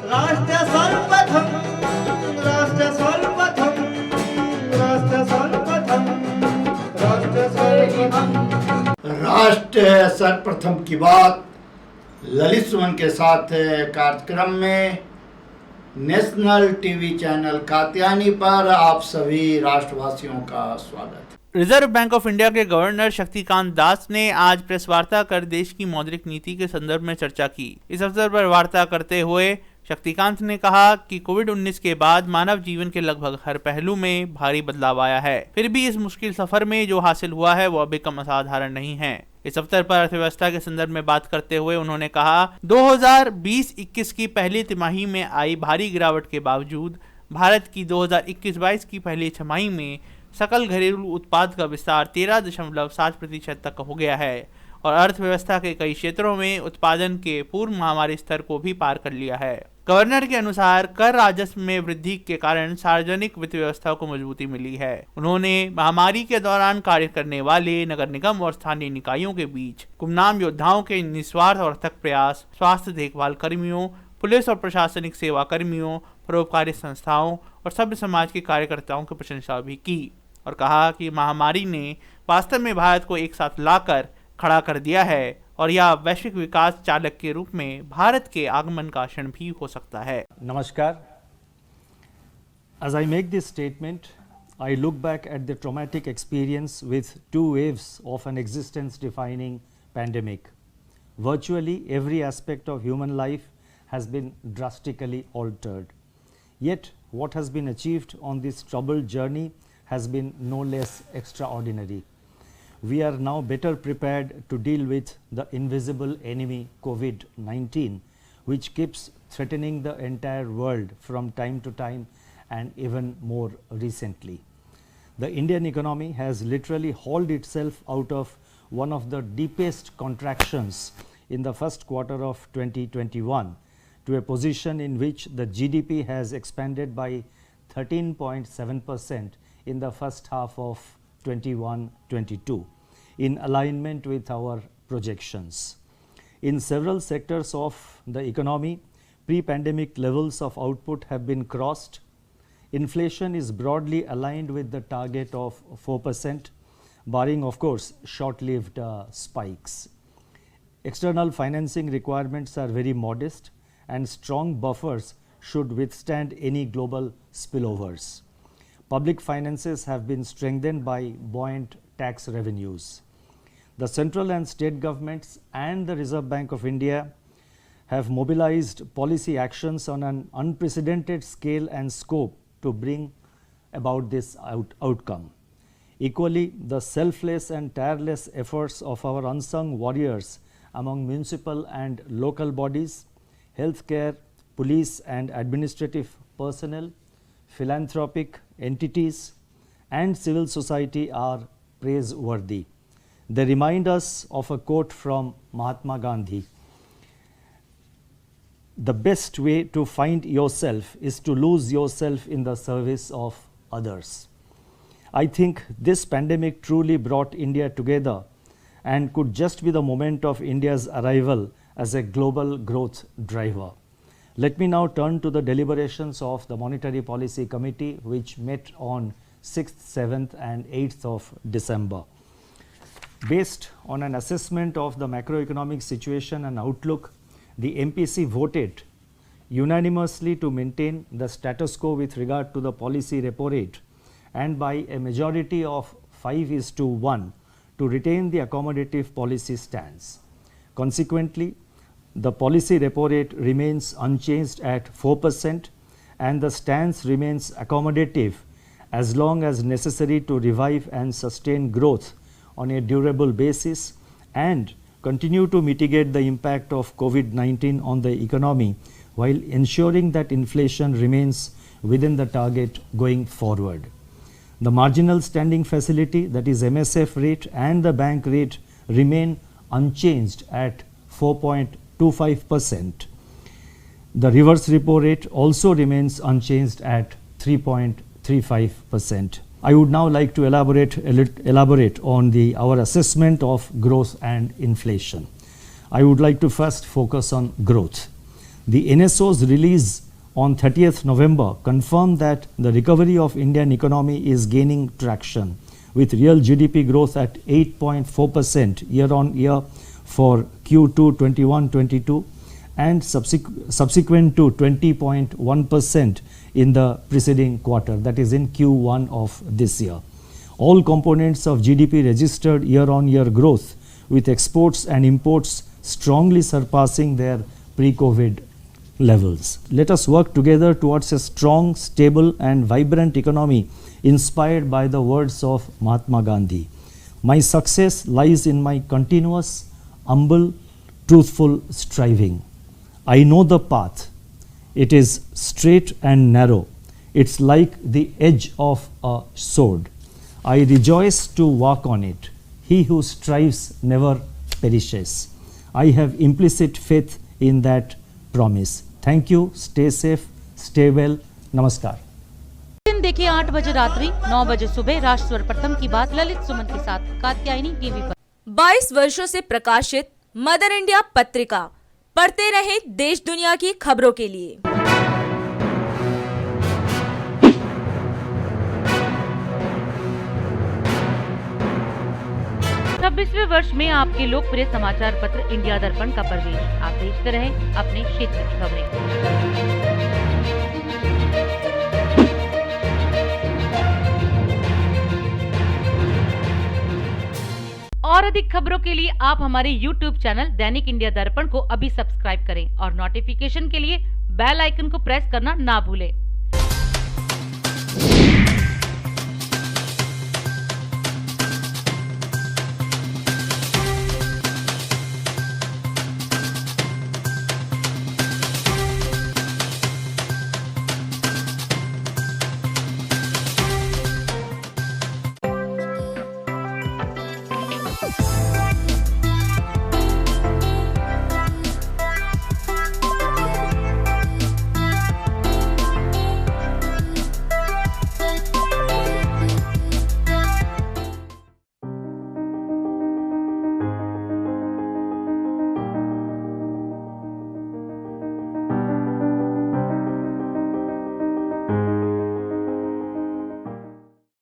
राष्ट्र सर्वप्रथम, राष्ट्र सर्वप्रथम, राष्ट्र सर्वप्रथम, राष्ट्र सर्वप्रथम। राष्ट्र सर्वप्रथम की बात ललित सुमन के साथ कार्यक्रम में नेशनल टीवी चैनल कात्यायनी पर आप सभी राष्ट्रवासियों का स्वागत। रिजर्व बैंक ऑफ इंडिया के गवर्नर शक्तिकांत दास ने आज प्रेस वार्ता कर देश की मौद्रिक नीति के संदर्भ में चर्चा की। इस अवसर पर वार्ता करते हुए शक्तिकांत ने कहा कि कोविड-19 के बाद मानव जीवन के लगभग हर पहलू में भारी बदलाव आया है। फिर भी इस मुश्किल सफर में जो हासिल हुआ है वो अभी कम असाधारण नहीं है। इस अवसर पर अर्थव्यवस्था के संदर्भ में बात करते हुए उन्होंने कहा 2020-21 की पहली तिमाही में आई भारी गिरावट के बावजूद भारत की 2021-22 की पहली छमाही में सकल घरेलू उत्पाद का विस्तार 13.7% तक हो गया है और अर्थव्यवस्था के कई क्षेत्रों में उत्पादन के पूर्व महामारी स्तर को भी पार कर लिया है। गवर्नर के अनुसार कर राजस्व में वृद्धि के कारण सार्वजनिक वित्त व्यवस्था को मजबूती मिली है। उन्होंने महामारी के दौरान कार्य करने वाले नगर निगम और स्थानीय निकायों के बीच गुमनाम योद्धाओं के निस्वार्थ और अथक प्रयास, स्वास्थ्य देखभाल कर्मियों, पुलिस और प्रशासनिक सेवा कर्मियों, परोपकारी संस्थाओं और सभ्य समाज के कार्यकर्ताओं की प्रशंसा भी की और कहा कि महामारी ने वास्तव में भारत को एक साथ लाकर खड़ा कर दिया है और यह वैश्विक विकास चालक के रूप में भारत के आगमन का क्षण भी हो सकता है। Namaskar. As I make this statement, I look back at the traumatic experience with two waves of an existence-defining pandemic. Virtually every aspect of human life has been drastically altered. Yet, what has been achieved on this troubled journey has been no less extraordinary. We are now better prepared to deal with the invisible enemy COVID-19, which keeps threatening the entire world from time to time and even more recently. The Indian economy has literally hauled itself out of one of the deepest contractions in the first quarter of 2021 to a position in which the GDP has expanded by 13.7% in the first half of 21-22 in alignment with our projections. In several sectors of the economy, pre-pandemic levels of output have been crossed. Inflation is broadly aligned with the target of 4%, barring of course short-lived spikes. External financing requirements are very modest and strong buffers should withstand any global spillovers. Public finances have been strengthened by buoyant tax revenues. The central and state governments and the Reserve Bank of India have mobilized policy actions on an unprecedented scale and scope to bring about this outcome. Equally, the selfless and tireless efforts of our unsung warriors among municipal and local bodies, healthcare, police and administrative personnel, philanthropic entities and civil society are praiseworthy. They remind us of a quote from Mahatma Gandhi: "The best way to find yourself is to lose yourself in the service of others." I think this pandemic truly brought India together and could just be the moment of India's arrival as a global growth driver. Let me now turn to the deliberations of the Monetary Policy Committee, which met on 6th, 7th and 8th of December. Based on an assessment of the macroeconomic situation and outlook, the MPC voted unanimously to maintain the status quo with regard to the policy repo rate and by a majority of 5:1 to retain the accommodative policy stance. Consequently, the policy repo rate remains unchanged at 4% and the stance remains accommodative as long as necessary to revive and sustain growth on a durable basis and continue to mitigate the impact of COVID-19 on the economy while ensuring that inflation remains within the target going forward. The marginal standing facility, that is MSF rate, and the bank rate remain unchanged at 4.25%. The reverse repo rate also remains unchanged at 3.35%. I would now like to elaborate on our assessment of growth and inflation. I would like to first focus on growth. The NSO's release on 30th November confirmed that the recovery of Indian economy is gaining traction, with real GDP growth at 8.4% year on year for Q2 21-22 and subsequent to 20.1% in the preceding quarter, that is in Q1 of this year. All components of GDP registered year on year growth, with exports and imports strongly surpassing their pre-COVID levels. Let us work together towards a strong, stable and vibrant economy inspired by the words of Mahatma Gandhi. My success lies in my continuous, humble, truthful striving. I know the path. It is straight and narrow. It's like the edge of a sword. I rejoice to walk on it. He who strives never perishes. I have implicit faith in that promise. Thank you. Stay safe. Stay well. Namaskar. दिन देखिए 8 बजे रात्रि 9 बजे सुबह राष्ट्र प्रथम की बात ललित सुमन के साथ कात्यायनी टीवी पर। 22 वर्षों से प्रकाशित मदर इंडिया पत्रिका, पढ़ते रहे देश दुनिया की खबरों के लिए। 26वें वर्ष में आपके लोकप्रिय समाचार पत्र इंडिया दर्पण का प्रवेश। आप देखते रहे अपने क्षेत्र की खबरें। और अधिक खबरों के लिए आप हमारे YouTube चैनल दैनिक इंडिया दर्पण को अभी सब्सक्राइब करें और नोटिफिकेशन के लिए बेल आइकन को प्रेस करना ना भूलें।